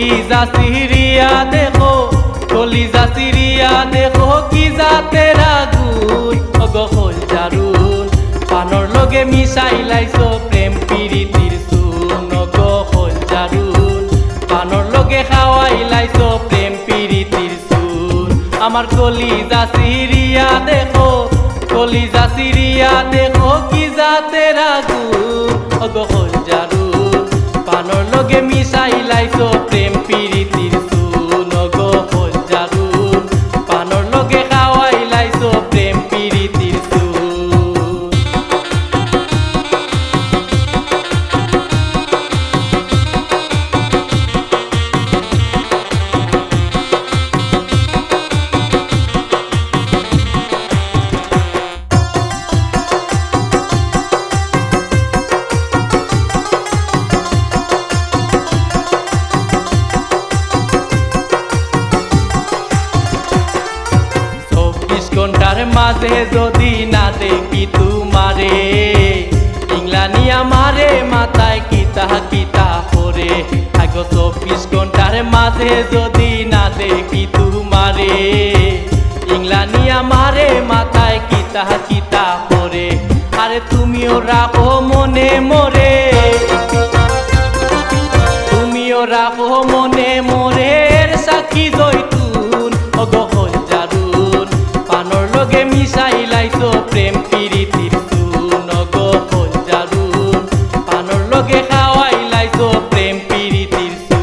কলিজা সিরিয়া দেখো, কলিজা সিরিয়া দেখো কি জাতের আগুন। ওগো কলজারুন পানর লগে মিশাই লাইছো প্রেম প্রীতির চুন। ওগো কলজারুন পানর লগে খাওয়াই লাইছো প্রেম প্রীতির চুন। আমার কলিজা সিরিয়া দেখো, কলিজা সিরিয়া দেখো কি জাতের আগুন। ওগো কলজারুন পানর লগে মিশাই লাইছো প্রেম প্রীতির চুন। ওগো কলজারুন পানর লগে খাওয়াই লাইছো প্রেম প্রীতির চুন। ঘন্টার মাঝে যদি না দেখি তোমারে, ইংলানিয়া মারে মাথায় কিতা কিতা করে। আগো 24 ঘন্টার মাঝে যদি না দেখি তোমারে, ইংলানিয়া মারে মাথায় কিতা কিতা করে। আরে তুমিও রাখো মনে মোরে, তুমিও রাখো মনে মোরে সাক্ষী জৈতুন। ওগো কলজারুন পানর লগে মিশাই লাইছো প্রেম প্রীতির চুন। ওগো কলজারুন পানর লগে খাওয়াই লাইছো প্রেম প্রীতির চুন।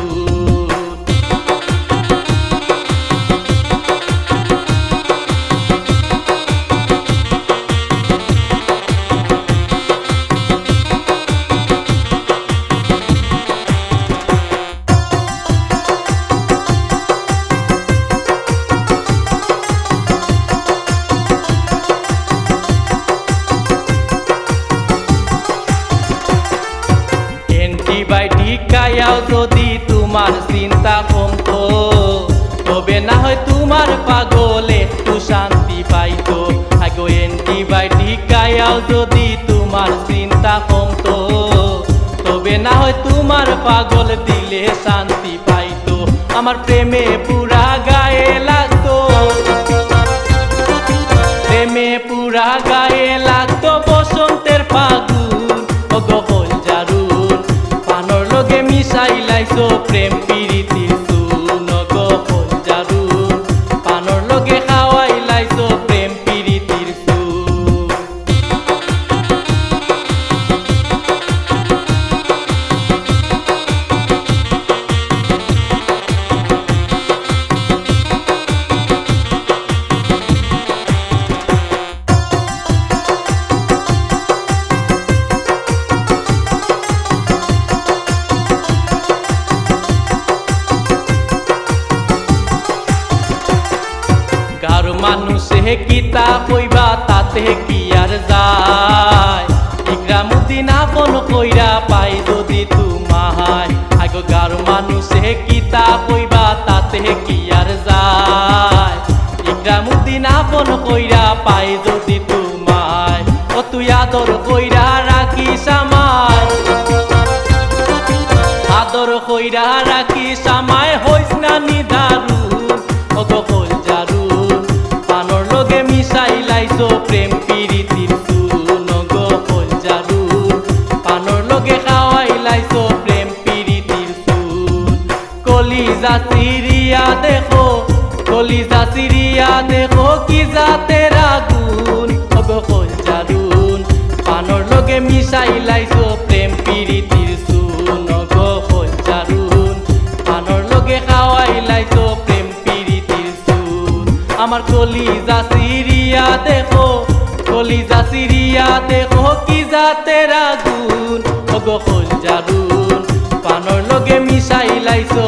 অ্যান্টিবায়োটিক খাইয়াও যদি তোমার চিন্তা কমতো, তবে না হয় তোমার পাগল একটু শান্তি পাইতো। আগো অ্যান্টিবায়োটিক খাইয়াও যদি তোমার চিন্তা কমতো, তবে না হয় তোমার পাগল দিলে শান্তি পাইতো। আমার প্রেমে পুরা গায়ে লাগতো, প্রেমে পুরা গায়ে লাগতো বসন্তের ফাগুন। ওগো কলজারুন পানর লগে মিশাই লাইছো প্রেম প্রীতির চুন। ওগো কলজারুন পানর লগে খাওয়াই লাইছো প্রেম প্রীতির চুন। গার মানুষে কিতা কইবা তাতে কি আর যায়, ইকরামুদ্দিন আপন কইরা পাই যদি তোমায়। আগো গার মানুষে কিতা কইবা তাতে কি আর যায়, ইকরামুদ্দিন আপন কইরা পাই যদি তোমায়। ও তুই আদর কইরা রাখিস আমায়, আদর কইরা রাখিস আমায় হইস না নিদারুন। ওগো কলজারুন পানর লগে মিশাই লাইছো প্রেম প্রীতির চুন। ওগো কলজারুন পানর লগে খাওয়াই লাইছো প্রেম প্রীতির চুন। কলিজা সিরিয়া দেখো, কলিজা সিরিয়া দেখো কি জাতের আগুন। ওগো কলজারুন পানর লগে মিশাই লাইছো প্রেম প্রীতির চুন। ওগো কলজারুন পানর লগে খাওয়াই লাইছো প্রেম প্রীতির চুন। আমার কলিজা সিরিয়া দেখো, কলিজা সিরিয়া দেখো কি জাতের আগুন। ওগো কলজারুন পানর লগে মিশাই লাইছো